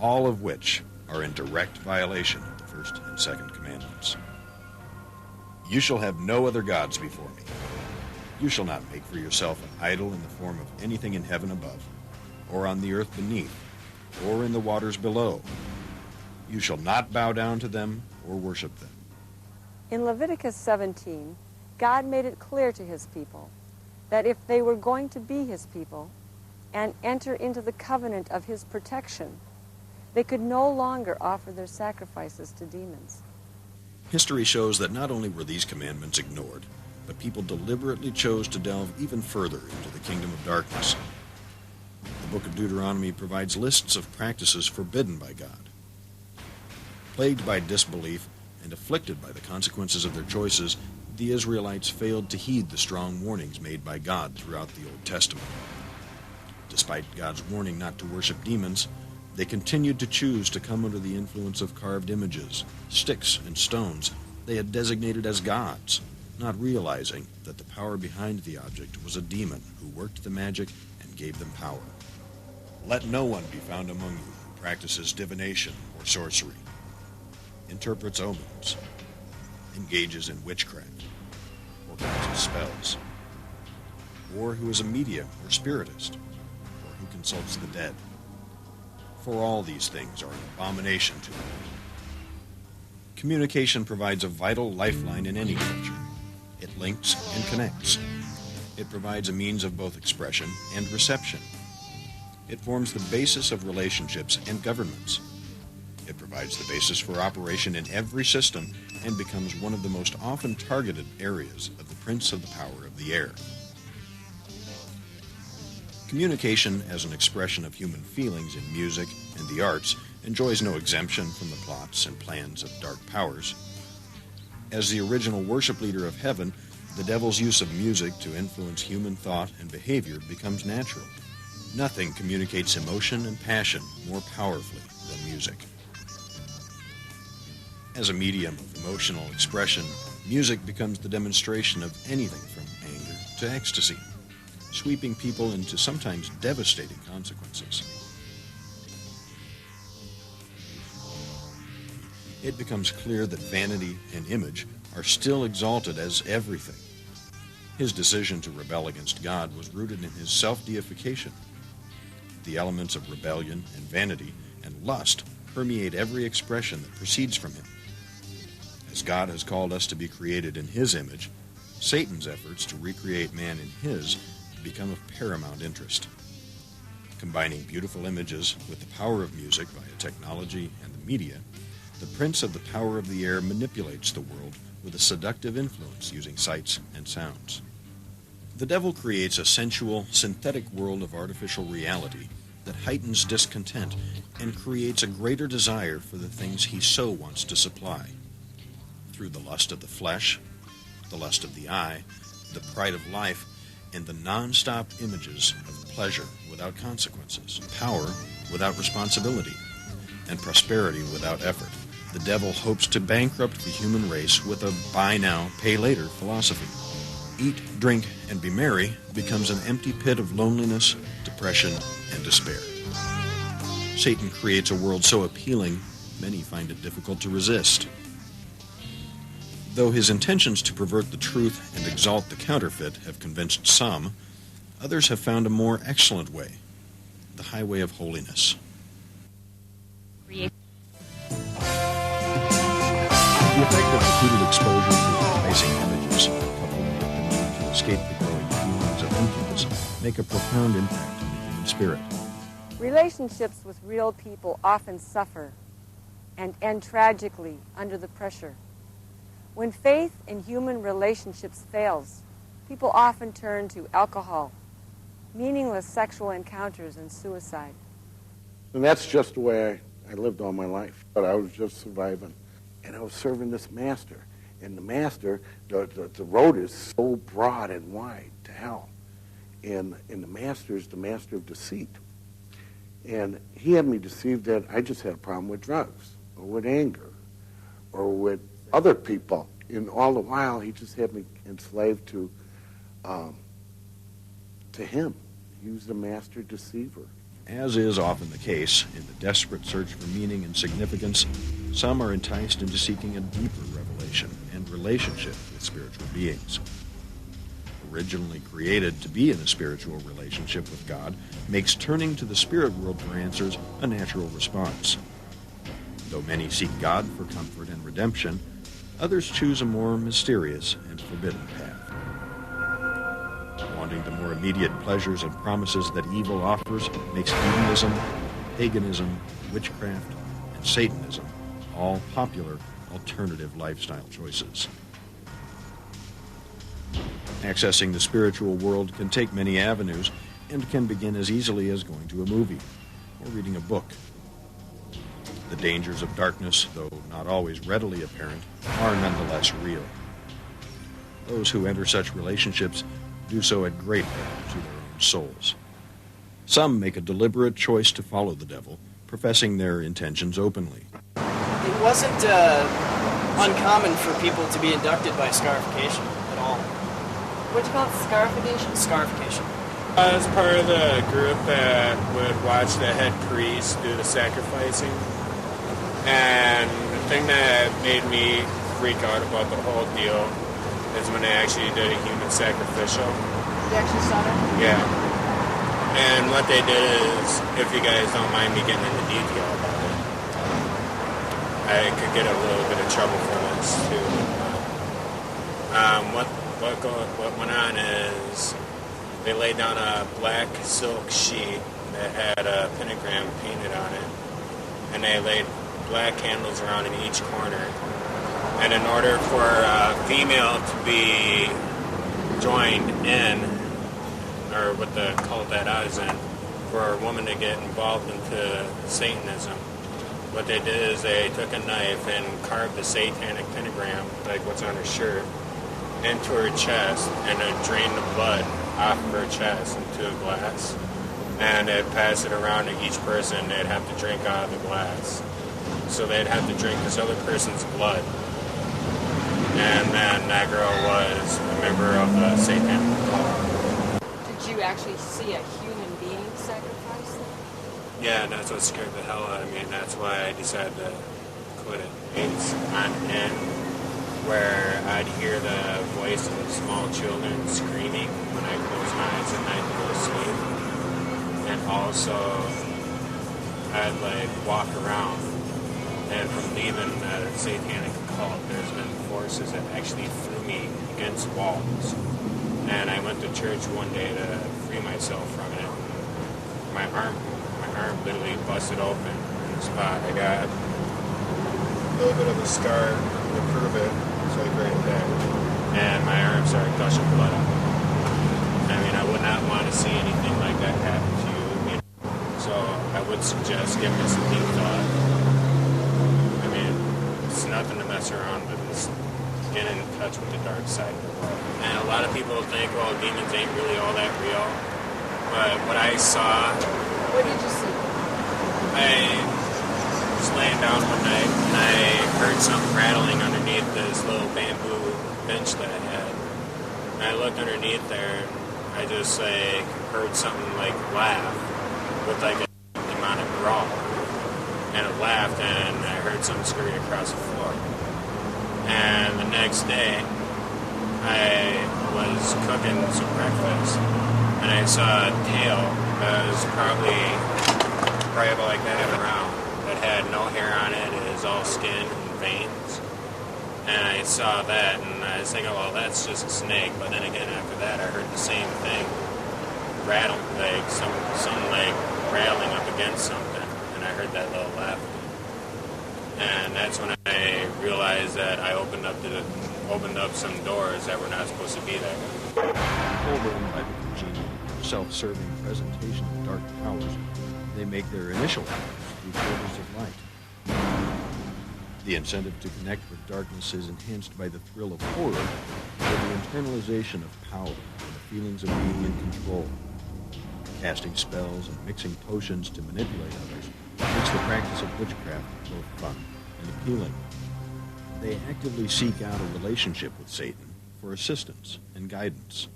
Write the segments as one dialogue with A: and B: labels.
A: all of which are in direct violation of the first and second commandments. You shall have no other gods before me. You shall not make for yourself an idol in the form of anything in heaven above, or on the earth beneath, or in the waters below. You shall not bow down to them or worship them.
B: In Leviticus 17, God made it clear to his people that if they were going to be his people and enter into the covenant of his protection, they could no longer offer their sacrifices to demons.
A: History shows that not only were these commandments ignored, but people deliberately chose to delve even further into the kingdom of darkness. The book of Deuteronomy provides lists of practices forbidden by God. Plagued by disbelief and afflicted by the consequences of their choices, the Israelites failed to heed the strong warnings made by God throughout the Old Testament. Despite God's warning not to worship demons, they continued to choose to come under the influence of carved images, sticks, and stones they had designated as gods, not realizing that the power behind the object was a demon who worked the magic and gave them power. Let no one be found among you who practices divination or sorcery, interprets omens, engages in witchcraft, or casts spells, or who is a medium or spiritist, or who consults the dead. For all these things are an abomination to the Lord. Communication provides a vital lifeline in any culture. It links and connects. It provides a means of both expression and reception. It forms the basis of relationships and governments. It provides the basis for operation in every system and becomes one of the most often targeted areas of the prince of the power of the air. Communication as an expression of human feelings in music and the arts enjoys no exemption from the plots and plans of dark powers. As the original worship leader of heaven, the devil's use of music to influence human thought and behavior becomes natural. Nothing communicates emotion and passion more powerfully than music. As a medium of emotional expression, music becomes the demonstration of anything from anger to ecstasy, sweeping people into sometimes devastating consequences. It becomes clear that vanity and image are still exalted as everything. His decision to rebel against God was rooted in his self-deification. The elements of rebellion and vanity and lust permeate every expression that proceeds from him. As God has called us to be created in his image, Satan's efforts to recreate man in his become of paramount interest. Combining beautiful images with the power of music via technology and the media, the prince of the power of the air manipulates the world with a seductive influence using sights and sounds. The devil creates a sensual, synthetic world of artificial reality that heightens discontent and creates a greater desire for the things he so wants to supply. Through the lust of the flesh, the lust of the eye, the pride of life, and the non-stop images of pleasure without consequences, power without responsibility, and prosperity without effort, the devil hopes to bankrupt the human race with a buy now, pay later philosophy. Eat, drink, and be merry becomes an empty pit of loneliness, depression, and despair. Satan creates a world so appealing, many find it difficult to resist. Though his intentions to pervert the truth and exalt the counterfeit have convinced some, others have found a more excellent way, the highway of holiness.
C: Create.
A: The effect of repeated exposure to enticing images, coupled with the need to escape the growing feelings of emptiness, make a profound impact on the human spirit.
B: Relationships with real people often suffer and end tragically under the pressure. When faith in human relationships fails, people often turn to alcohol, meaningless sexual encounters, and suicide.
D: And that's just the way I lived all my life. But I was just surviving. And I was serving this master. And the master, the road is so broad and wide to hell. And the master is the master of deceit. And he had me deceived that I just had a problem with drugs or with anger or with other people. And all the while, he just had me enslaved to him. He was the master deceiver.
A: As is often the case, in the desperate search for meaning and significance, some are enticed into seeking a deeper revelation and relationship with spiritual beings. Originally created to be in a spiritual relationship with God makes turning to the spirit world for answers a natural response. Though many seek God for comfort and redemption, others choose a more mysterious and forbidden path. Wanting the more immediate pleasures and promises that evil offers makes hedonism, paganism, witchcraft, and Satanism all popular alternative lifestyle choices. Accessing the spiritual world can take many avenues and can begin as easily as going to a movie or reading a book. The dangers of darkness, though not always readily apparent, are nonetheless real. Those who enter such relationships do so at great peril to their own souls. Some make a deliberate choice to follow the devil, professing their intentions openly.
E: It wasn't uncommon for people to be inducted by scarification at all.
B: What do you call it? Scarification?
E: Scarification.
F: I was part of the group that would watch the head priest do the sacrificing. And the thing that made me freak out about the whole deal is when they actually did a human sacrificial.
B: You actually saw that?
F: Yeah. And what they did is, if you guys don't mind me getting into detail about it, I could get a little bit of trouble for this too. What went on is they laid down a black silk sheet that had a pentagram painted on it, and they laid black candles around in each corner. And in order for a female to be joined in, or what the cult that I was in, for a woman to get involved into Satanism, what they did is they took a knife and carved the satanic pentagram, like what's on her shirt, into her chest, and it drained the blood off of her chest into a glass. And they'd pass it around to each person. They'd have to drink out of the glass. So they'd have to drink this other person's blood. And then that girl was a member of the satanic cult.
B: Did you actually see a human being sacrifice?
F: Yeah, that's what scared the hell out of me, and that's why I decided to quit it. It's on end where I'd hear the voice of small children screaming when I close my eyes at night to go to sleep. And also, I'd walk around, and from leaving the satanic cult, there's been forces that actually threw me against walls. And I went to church one day to free myself from it. My arm literally busted open in the spot. I got a little bit of a scar to prove it. It's right there. And my arm started gushing blood out. I mean, I would not want to see anything like that happen to you. So I would suggest giving it some deep thought. I mean, it's nothing to mess around with. It's getting in touch with the dark side of the world. And a lot of people think, well, demons ain't really all that real. But what I saw...
B: What did you see?
F: I was laying down one night and I heard something rattling underneath this little bamboo bench that I had. And I looked underneath there and I just heard something laugh with a demonic growl. And it laughed and I heard something scurry across the floor. And the next day I was cooking some breakfast and I saw a tail that was probably about like that around, that had no hair on it. It was all skin and veins. And I saw that, and I was thinking, well, that's just a snake. But then again, after that, I heard the same thing, rattle, rattling up against something, and I heard that little laugh. And that's when I realized that I opened up some doors that were not supposed to be there.
A: Overwhelmed by the congenial, self-serving presentation of dark powers, they make their initial efforts through portals of light. The incentive to connect with darkness is enhanced by the thrill of horror, or the internalization of power and the feelings of being in control. Casting spells and mixing potions to manipulate others makes the practice of witchcraft both fun and appealing. They actively seek out a relationship with Satan for assistance and guidance.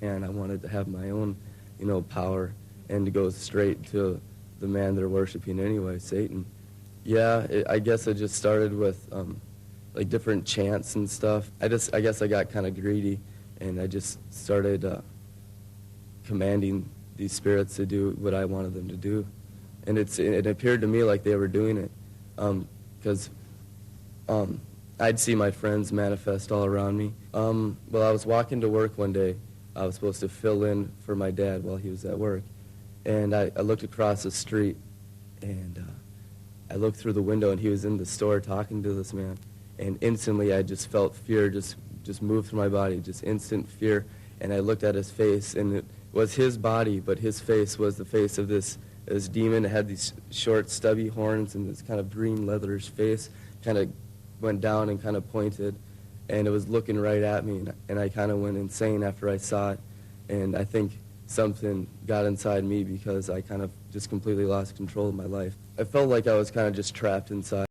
G: And I wanted to have my own, power and to go straight to the man they're worshiping anyway, Satan. Yeah, I guess it just started with like different chants and stuff. I guess I got kind of greedy, and I just started commanding these spirits to do what I wanted them to do. And it appeared to me like they were doing it, because I'd see my friends manifest all around me. Well, I was walking to work one day. I was supposed to fill in for my dad while he was at work. And I looked across the street, and I looked through the window, and he was in the store talking to this man. And instantly I just felt fear just move through my body, just instant fear. And I looked at his face, and it was his body, but his face was the face of this demon. It had these short, stubby horns and this kind of green leatherish face, kind of went down and kind of pointed, and it was looking right at me, and I kind of went insane after I saw it. And I think something got inside me because I kind of just completely lost control of my life. I felt like I was kind of just trapped inside.